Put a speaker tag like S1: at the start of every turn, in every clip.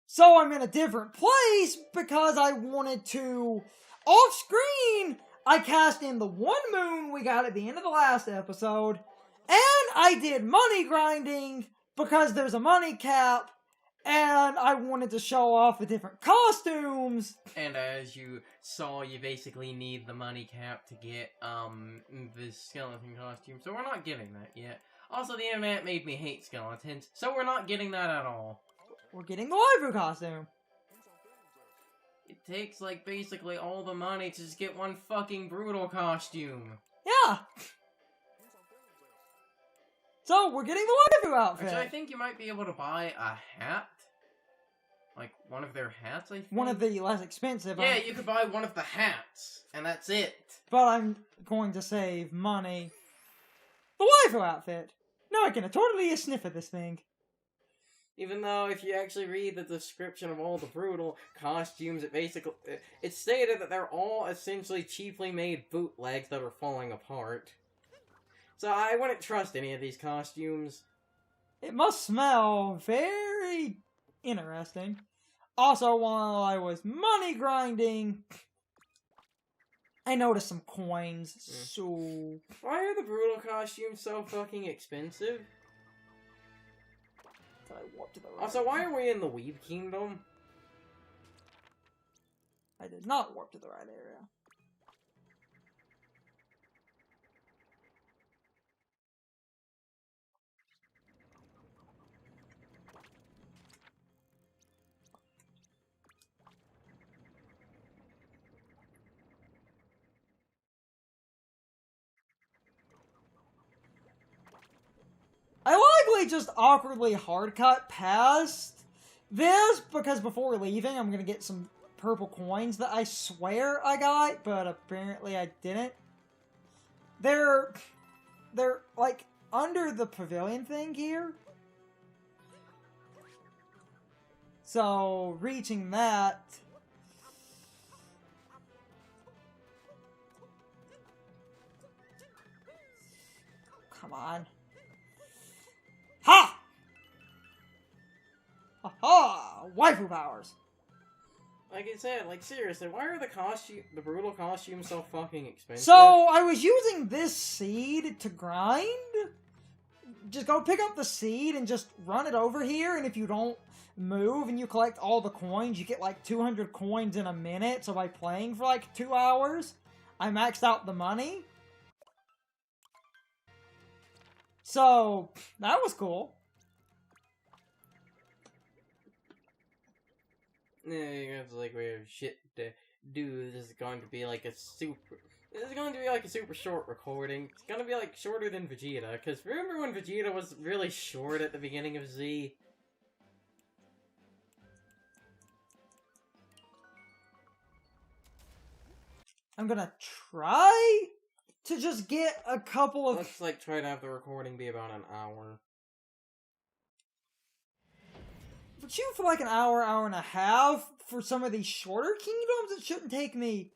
S1: So I'm in a different place because I wanted to, off screen, I cast in the one moon we got at the end of the last episode, and I did money grinding because there's a money cap, and I wanted to show off the different costumes.
S2: And as you saw, you basically need the money cap to get, the skeleton costume, so we're not getting that yet. Also, the internet made me hate skeletons, so we're not getting that at all.
S1: We're getting the waifu costume.
S2: It takes, like, basically all the money to just get one fucking brutal costume.
S1: Yeah. So, we're getting the waifu outfit.
S2: Actually, I think you might be able to buy a hat. Like, one of their hats, I think?
S1: One of the less expensive.
S2: Yeah, you could buy one of the hats, and that's it.
S1: But I'm going to save money. The waifu outfit. Now I can totally sniff at this thing.
S2: Even though, if you actually read the description of all the brutal costumes, it's stated that they're all essentially cheaply made bootlegs that are falling apart. So I wouldn't trust any of these costumes.
S1: It must smell very interesting. Also, while I was money grinding, I noticed some coins, so...
S2: Why are the brutal costumes so fucking expensive?
S1: Did I warp to the right?
S2: Also, why are we in the Weeb Kingdom?
S1: I did not warp to the right area. I likely just awkwardly hardcut past this, because before leaving I'm gonna get some purple coins that I swear I got, but apparently I didn't. They're like under the pavilion thing here. So reaching that... Come on. Ha! Ha-ha! Waifu powers!
S2: Like I said, like seriously, why are the brutal costumes so fucking expensive?
S1: So, I was using this seed to grind. Just go pick up the seed and just run it over here, and if you don't move and you collect all the coins, you get like 200 coins in a minute, so by playing for like 2 hours, I maxed out the money. So, that was cool.
S2: Yeah, it's like we have shit to do. This is going to be like a super short recording. It's gonna be like shorter than Vegeta, because remember when Vegeta was really short at the beginning of Z?
S1: I'm gonna try to just get a couple of...
S2: Let's like try to have the recording be about an hour.
S1: But shoot for like an hour, hour and a half for some of these shorter kingdoms. It shouldn't take me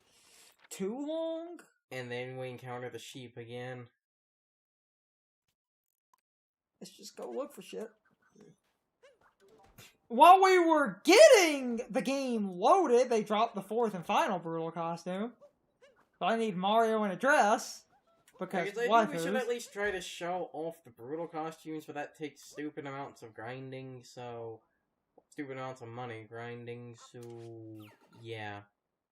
S1: too long.
S2: And then we encounter the sheep again.
S1: Let's just go look for shit. While we were getting the game loaded, they dropped the fourth and final brutal costume. But I need Mario in a dress. Because
S2: I think we should at least try to show off the brutal costumes, but that takes stupid amounts of grinding, so... Stupid amounts of money grinding, so... Yeah.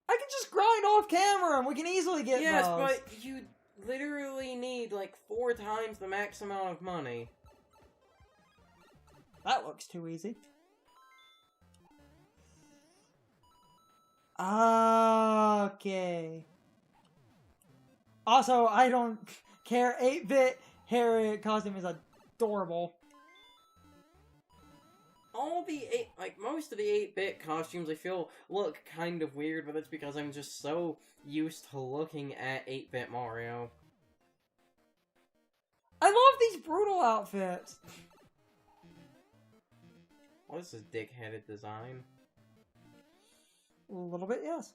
S1: I can just grind off camera and we can easily get
S2: Yes,
S1: those.
S2: but you literally need like 4 times the max amount of money.
S1: That looks too easy. Okay. Also, I don't care. 8-bit Harriet costume is adorable.
S2: Most of the 8-bit costumes I feel look kind of weird, but that's because I'm just so used to looking at 8-bit Mario.
S1: I love these brutal outfits.
S2: What is this dick-headed design?
S1: A little bit, yes.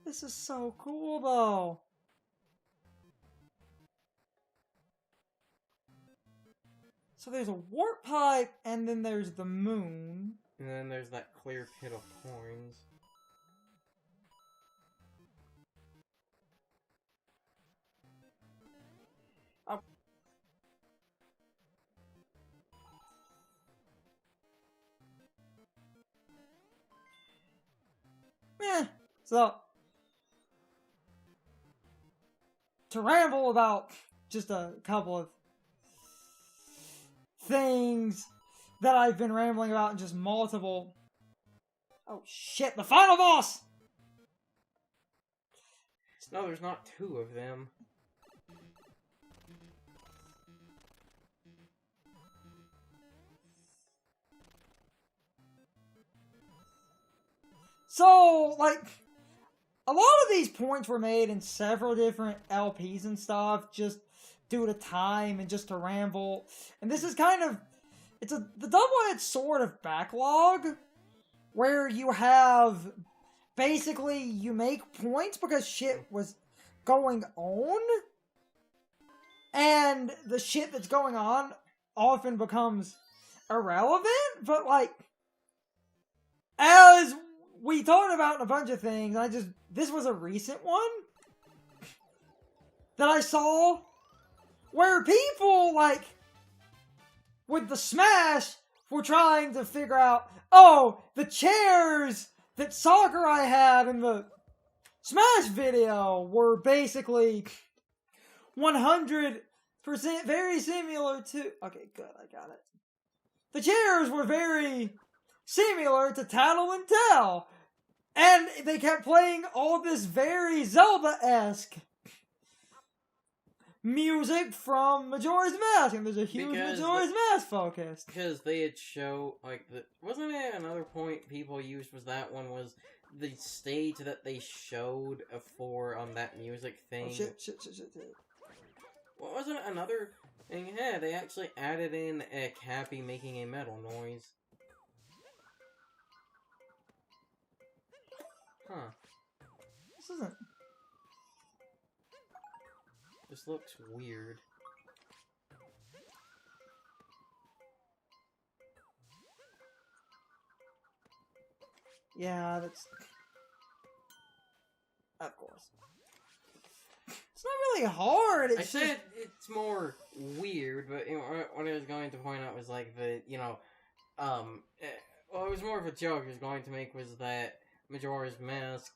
S1: This is so cool, though. So there's a warp pipe, and then there's the moon.
S2: And then there's that clear pit of coins.
S1: Oh. So, to ramble about just a couple of things that I've been rambling about in just multiple... Oh shit, the final boss!
S2: No, there's not two of them.
S1: So, like, a lot of these points were made in several different LPs and stuff, just due to time and just to ramble. And this is kind of, it's the double-edged sword of backlog, where you have, basically, you make points because shit was going on, and the shit that's going on often becomes irrelevant, but, like, as we talked about a bunch of things, this was a recent one that I saw where people, like, with the Smash, were trying to figure out, oh, the chairs that Sakurai had in the Smash video were basically 100% very similar to... Okay, good, I got it. The chairs were very similar to Tattle and Tell. And they kept playing all this very Zelda-esque music from Majora's Mask, and there's a huge Majora's Mask focus.
S2: Because they had show, like, wasn't it another point people used was that one was the stage that they showed for that music thing.
S1: Oh, shit.
S2: Well, wasn't it another thing? Yeah, they actually added in a Cappy making a metal noise. Huh.
S1: This isn't...
S2: This looks weird.
S1: Yeah, that's... Of course. It's not really hard,
S2: I said it's more weird, but you know, what I was going to point out was like the, you know, well, it was more of a joke I was going to make was that Majora's Mask,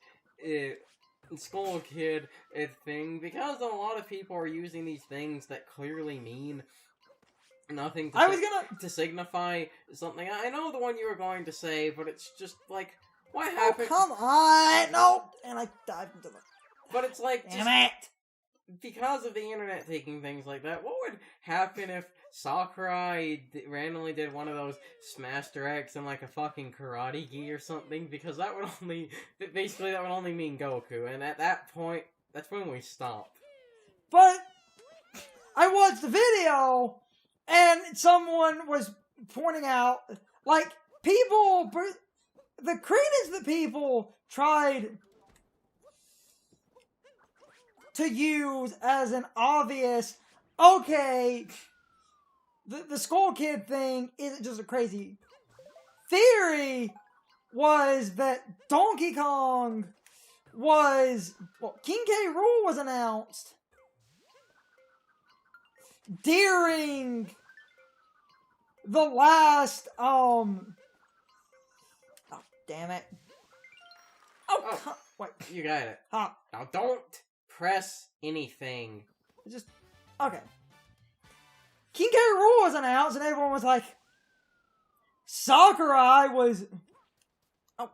S2: Skull Kid thing, because a lot of people are using these things that clearly mean nothing to signify something. I know the one you were going to say, but it's just like, what happened?
S1: Oh, come on! Nope! And I dived into the...
S2: But it's like,
S1: Damn it!
S2: Because of the internet taking things like that, what would happen if Sakurai randomly did one of those Smash Directs in like a fucking karate gi or something? Because that would only, basically that would only mean Goku, and at that point, that's when we stop.
S1: But I watched the video, and someone was pointing out, like, people, the credence that people tried to use as an obvious, okay, the Skull Kid thing isn't just a crazy theory, was that Donkey Kong was, well, King K. Rool was announced during the last, oh, damn it. Wait.
S2: You got it.
S1: Huh.
S2: Now don't press anything.
S1: Just, okay. King K. Rool was announced, and everyone was like, Sakurai was... Oh,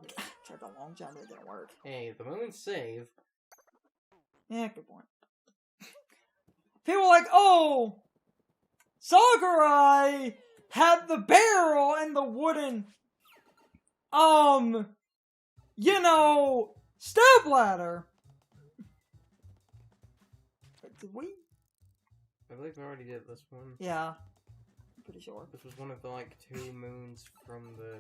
S1: tried the long jump, it didn't work.
S2: Hey, the moon's saved.
S1: Yeah, good point. People were like, oh, Sakurai had the barrel and the wooden, you know, stepladder. Did we?
S2: I believe we already did this one.
S1: Yeah. I'm pretty sure.
S2: This was one of the, like, 2 moons from the...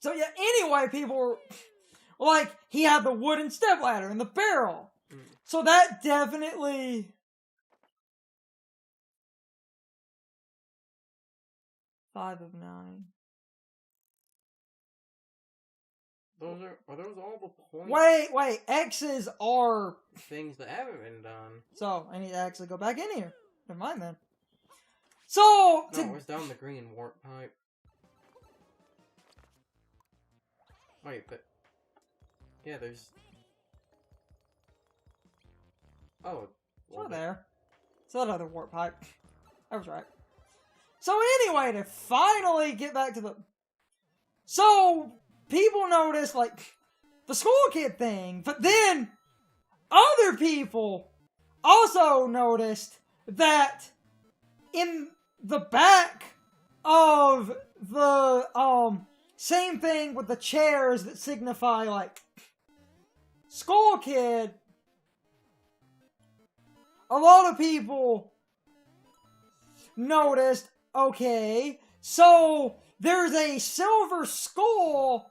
S1: So yeah, anyway, people were like, he had the wooden stepladder and the barrel. So that definitely... 5 of 9.
S2: Are those all the points?
S1: Wait, X's are...
S2: things that haven't been done.
S1: So, I need to actually go back in here. Never mind then. So...
S2: No, it was down the green warp pipe. Wait, but... yeah, there's... oh.
S1: It's not there. It's that other warp pipe. I was right. So anyway, to finally get back to the... so, people noticed, like, the school kid thing, but then other people also noticed that in the back of the, same thing with the chairs that signify, like, school kid, a lot of people noticed, okay, so there's a silver skull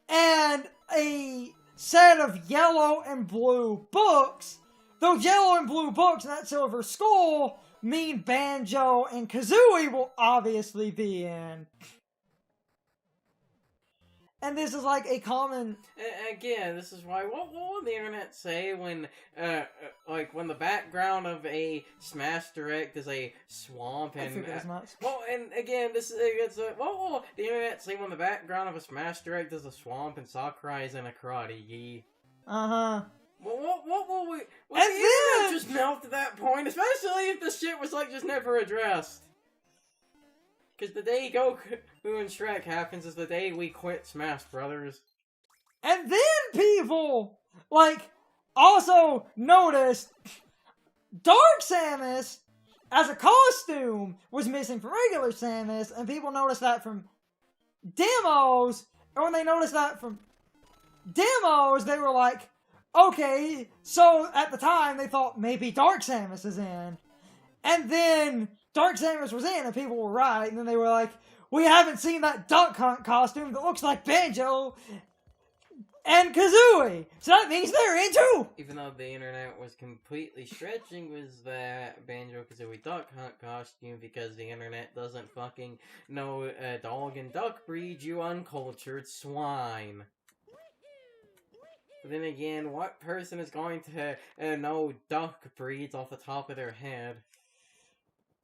S1: and a set of yellow and blue books. Those yellow and blue books and that silver skull mean Banjo and Kazooie will obviously be in. And this is like a common...
S2: again, this is why, what would the internet say when, like, when the background of a Smash Direct is a swamp and...
S1: I figured as much.
S2: well, and again, what will the internet say when the background of a Smash Direct is a swamp and Sakurai is in a karate gi?
S1: Uh-huh.
S2: What will we... will
S1: And
S2: the internet
S1: then...
S2: just melt at that point? Especially if this shit was, like, just never addressed. Because the day Goku and Shrek happens is the day we quit Smash Brothers.
S1: And then people, like, also noticed Dark Samus as a costume was missing from regular Samus, and people noticed that from demos, and when they noticed that from demos, they were like, okay, so at the time they thought maybe Dark Samus is in. And then Dark Samus was in, and people were right, and then they were like, we haven't seen that Duck Hunt costume that looks like Banjo and Kazooie, so that means they're in too!
S2: Even though the internet was completely stretching was that Banjo-Kazooie Duck Hunt costume because the internet doesn't fucking know dog and duck breed, you uncultured swine. But then again, what person is going to know duck breeds off the top of their head?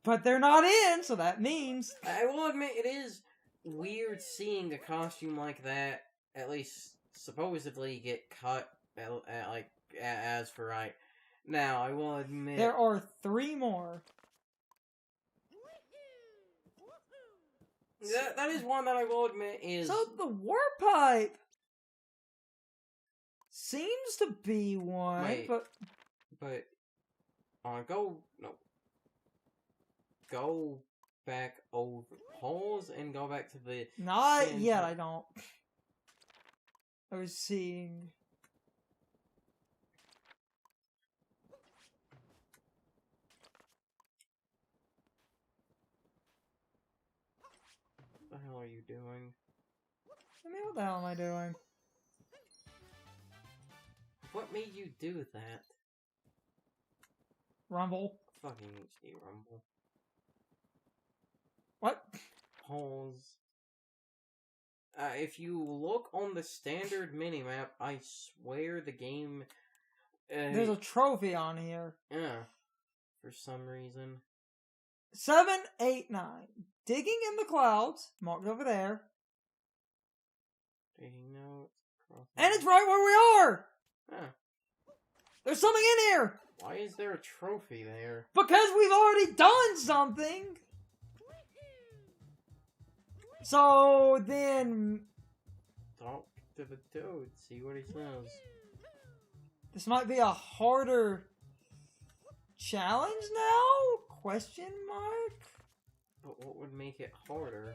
S1: But they're not in, so that means...
S2: I will admit, it is weird seeing a costume like that, at least supposedly, get cut, as for right now. I will admit...
S1: there are 3 more.
S2: That is one that I will admit is...
S1: so the warp pipe seems to be one,
S2: wait, but... Go back over holes and go back to the...
S1: not yet, I don't. I was seeing...
S2: what the hell are you doing?
S1: I mean, what the hell am I doing?
S2: What made you do that?
S1: Rumble.
S2: Fucking HD Rumble.
S1: What?
S2: Holes. If you look on the standard minimap, I swear the game...
S1: there's a trophy on here.
S2: Yeah. For some reason.
S1: 7, 8, 9. Digging in the clouds. Marked over there.
S2: Taking notes.
S1: And it's right where we are!
S2: Huh.
S1: There's something in here!
S2: Why is there a trophy there?
S1: Because we've already done something! So then...
S2: talk to the toad, see what he says.
S1: this might be a harder challenge now? Question mark?
S2: But what would make it harder?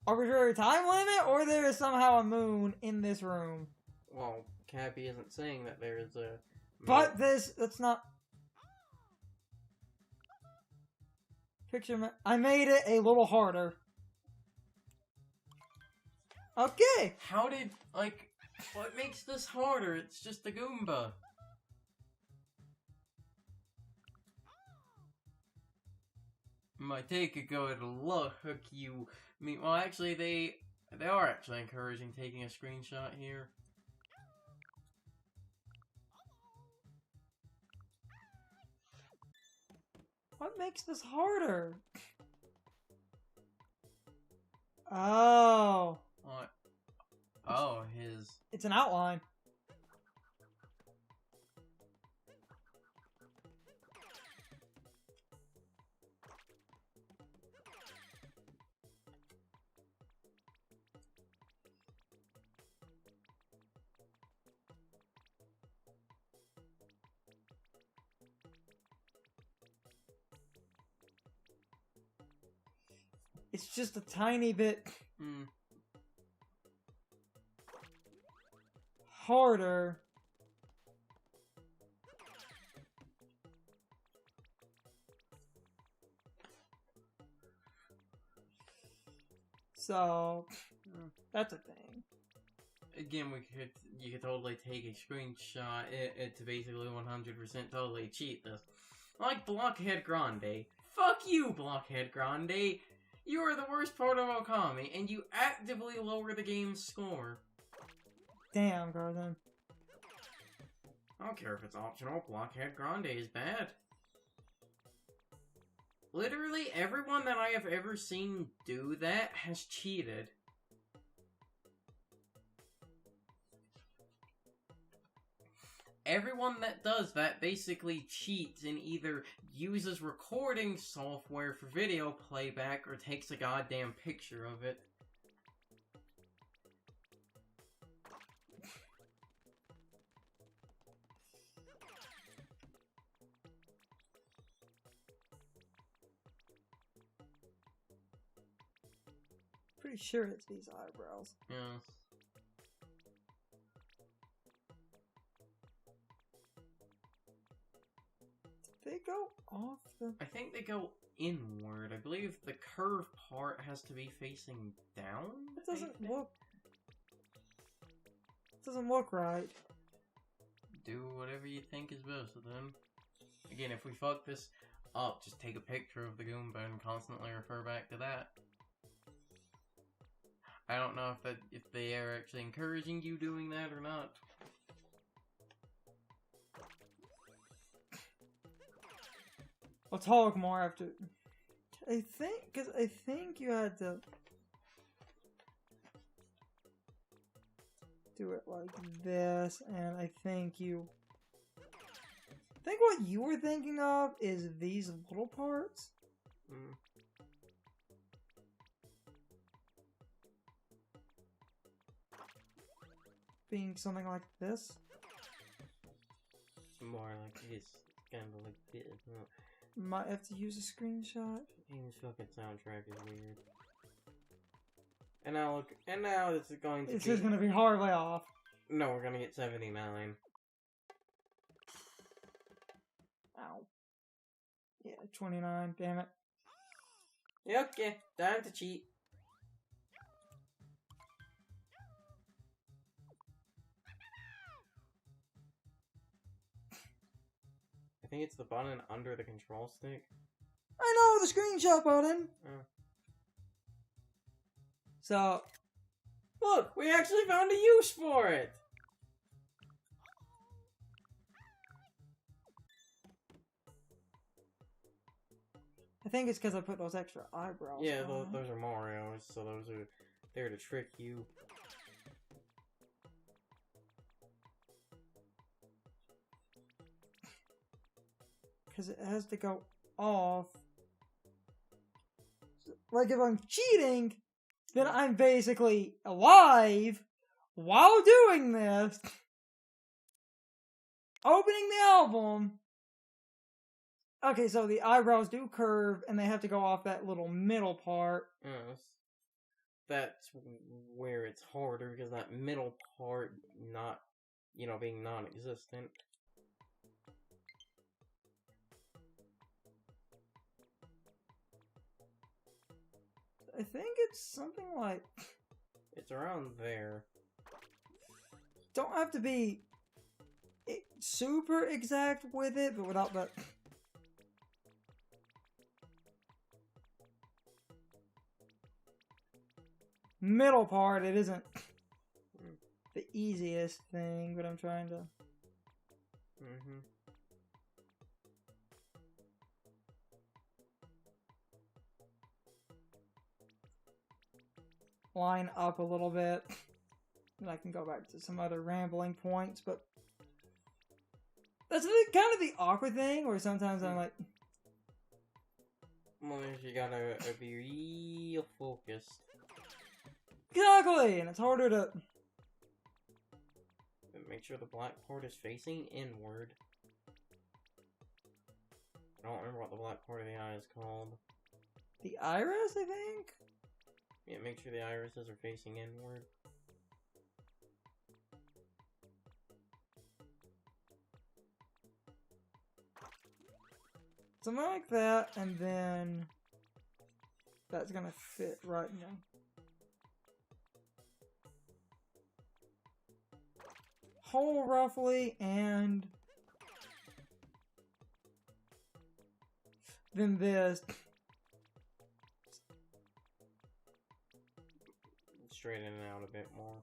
S1: Arbitrary time limit, or there is somehow a moon in this room?
S2: Well, Cappy isn't saying that there is a...
S1: But that's not... I made it a little harder. Okay.
S2: How did, like, what makes this harder? It's just a Goomba. Might take a good look, you. Well, actually, they are actually encouraging taking a screenshot here.
S1: What makes this harder? Oh.
S2: What? Oh, his...
S1: It's an outline. It's just a tiny bit harder. So that's a thing.
S2: Again, you could totally take a screenshot to basically 100% totally cheat this. Like Blockhead Grande. Fuck you, Blockhead Grande! You are the worst part of Okami, and you actively lower the game's score.
S1: Damn, Garden.
S2: I don't care if it's optional, Blockhead Grande is bad. Literally, everyone that I have ever seen do that has cheated. Everyone that does that basically cheats and either uses recording software for video playback or takes a goddamn picture of it.
S1: Pretty sure it's these eyebrows.
S2: Yeah.
S1: They go off the...
S2: I think they go inward. I believe the curved part has to be facing down?
S1: It doesn't look... It doesn't look right.
S2: Do whatever you think is best then. Again, if we fuck this up, just take a picture of the Goomba and constantly refer back to that. I don't know if they are actually encouraging you doing that or not.
S1: I'll talk more after. I think you had to do it like this, and I think what you were thinking of is these little parts. Being something like this.
S2: More like this. Kind of like this. Huh?
S1: Might have to use a screenshot.
S2: This fucking soundtrack is weird. And now this is going to
S1: This is gonna be hardly off.
S2: No, we're gonna get 79.
S1: Ow. Yeah, 29, damn it.
S2: Yeah, okay, time to cheat. I think it's the button under the control stick.
S1: I know, the screenshot button!
S2: Oh.
S1: So...
S2: Look, we actually found a use for it!
S1: I think it's because I put those extra eyebrows
S2: Yeah,
S1: on.
S2: those are Mario's, so those are there to trick you.
S1: Because it has to go off. Like, if I'm cheating, then I'm basically alive while doing this. Opening the album. Okay, so the eyebrows do curve, and they have to go off that little middle part.
S2: Yes. That's where it's harder, because that middle part not, being non-existent.
S1: I think it's something like...
S2: It's around there.
S1: Don't have to be super exact with it, but without that... middle part, it isn't the easiest thing, but I'm trying to... line up a little bit. And I can go back to some other rambling points, but... that's kind of the awkward thing, where sometimes I'm like...
S2: Well, you gotta be real focused.
S1: Exactly! And it's harder to...
S2: Make sure the black part is facing inward. I don't remember what the black part of the eye is called.
S1: The iris, I think?
S2: Yeah, make sure the irises are facing inward.
S1: Something like that, and then... that's gonna fit right now. Hole roughly, and... then this.
S2: Straighten it out a bit more.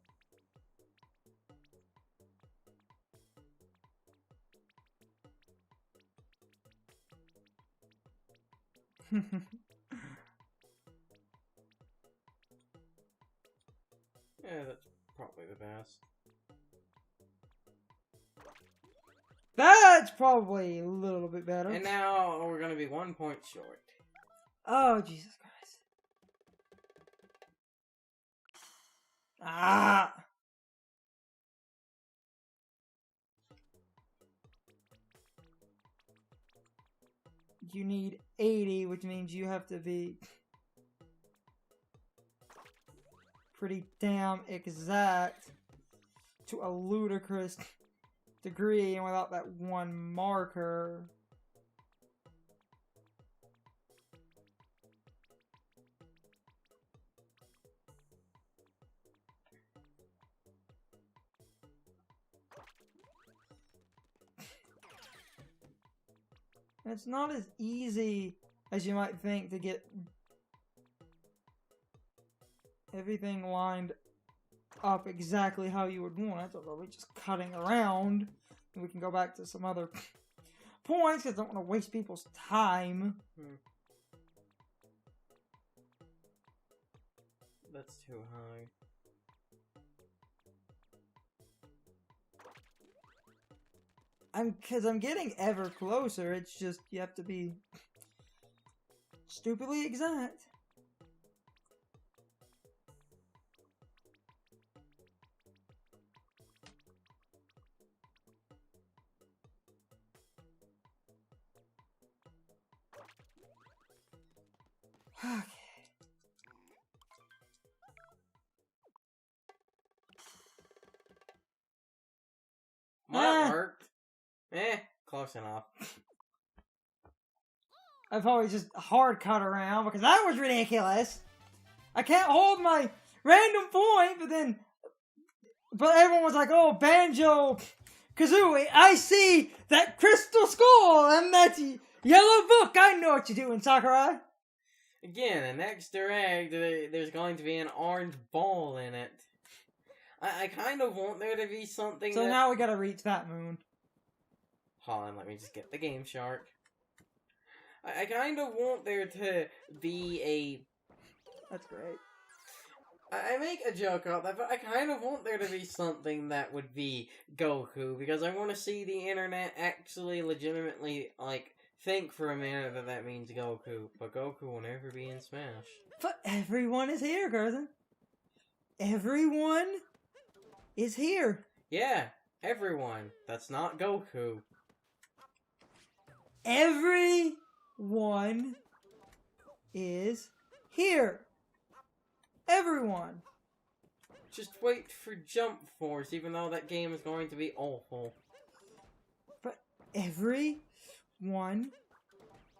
S2: Yeah, that's probably the best.
S1: That's probably a little bit better.
S2: And now we're gonna be 1 point short.
S1: Oh, Jesus Christ. Ah! You need 80, which means you have to be pretty damn exact to a ludicrous degree, and without that one marker. And it's not as easy as you might think to get everything lined up exactly how you would want it. So we're just cutting around, and we can go back to some other points because I don't want to waste people's time.
S2: That's too high.
S1: Because I'm getting ever closer. It's just you have to be stupidly exact. Okay.
S2: That worked. Close enough.
S1: I've always just hard cut around because that was ridiculous. I can't hold my random point, but everyone was like, "Oh, Banjo Kazooie, I see that crystal skull and that yellow book. I know what you're doing, Sakurai."
S2: Again, an Easter egg, there's going to be an orange ball in it. I kind of want there to be something
S1: So now we gotta reach that moon.
S2: Hold on, let me just get the Game Shark. I kind of want there to be a...
S1: That's great.
S2: I make a joke about that, but I kind of want there to be something that would be Goku, because I want to see the internet actually legitimately, like, think for a minute that means Goku, but Goku will never be in Smash.
S1: But everyone is here, Gerthen. Everyone is here.
S2: Yeah, everyone. That's not Goku.
S1: Everyone is here. Everyone.
S2: Just wait for Jump Force, even though that game is going to be awful.
S1: But everyone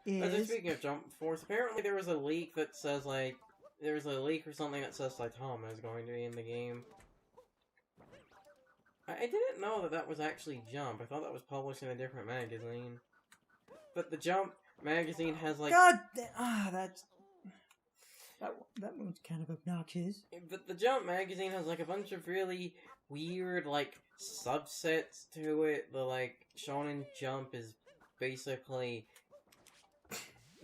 S1: is...
S2: Speaking of Jump Force, apparently there was a leak that says, like, there's a leak or something that says Saitama is going to be in the game. I didn't know that that was actually Jump. I thought that was published in a different magazine. But the Jump magazine has like...
S1: God damn, that one's kind of obnoxious.
S2: But the Jump magazine has like a bunch of really weird like subsets to it. The like Shonen Jump is basically...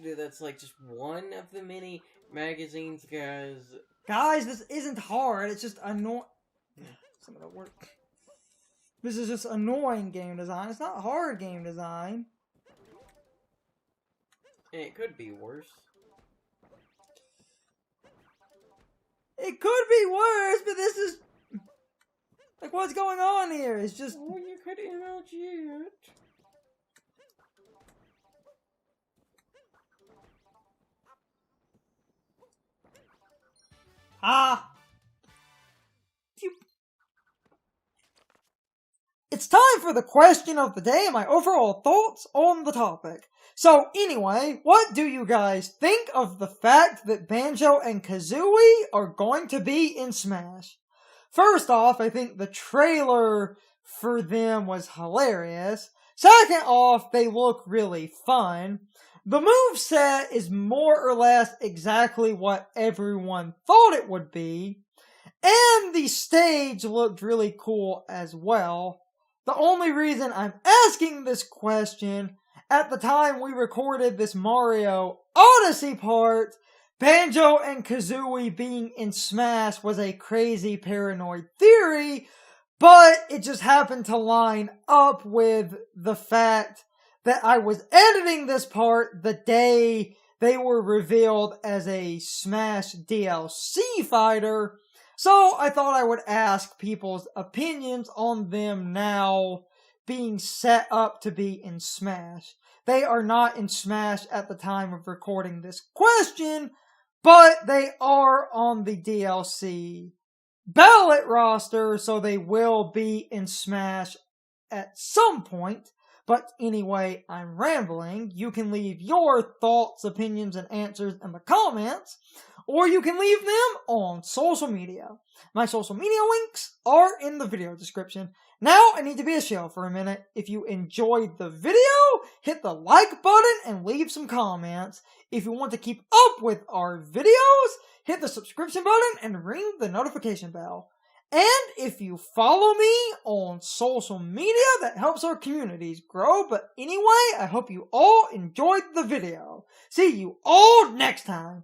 S2: that's like just one of the many magazines,
S1: Guys, this isn't hard, it's just annoying. Some of the work. This is just annoying game design. It's not hard game design.
S2: It could be worse.
S1: It could be worse, but this is... like, what's going on here? It's just...
S2: oh, you could MLG it.
S1: It's time for the question of the day and my overall thoughts on the topic. So anyway, what do you guys think of the fact that Banjo and Kazooie are going to be in Smash? First off, I think the trailer for them was hilarious. Second off, they look really fun. The moveset is more or less exactly what everyone thought it would be. And the stage looked really cool as well. The only reason I'm asking this question, at the time we recorded this Mario Odyssey part, Banjo and Kazooie being in Smash was a crazy paranoid theory, but it just happened to line up with the fact that I was editing this part the day they were revealed as a Smash DLC fighter. So I thought I would ask people's opinions on them now being set up to be in Smash. They are not in Smash at the time of recording this question, but they are on the DLC ballot roster, so they will be in Smash at some point. But anyway, I'm rambling. You can leave your thoughts, opinions, and answers in the comments, or you can leave them on social media. My social media links are in the video description. Now I need to be a shell for a minute. If you enjoyed the video, hit the like button and leave some comments. If you want to keep up with our videos, hit the subscription button and ring the notification bell. And if you follow me on social media, that helps our communities grow. But anyway, I hope you all enjoyed the video. See you all next time.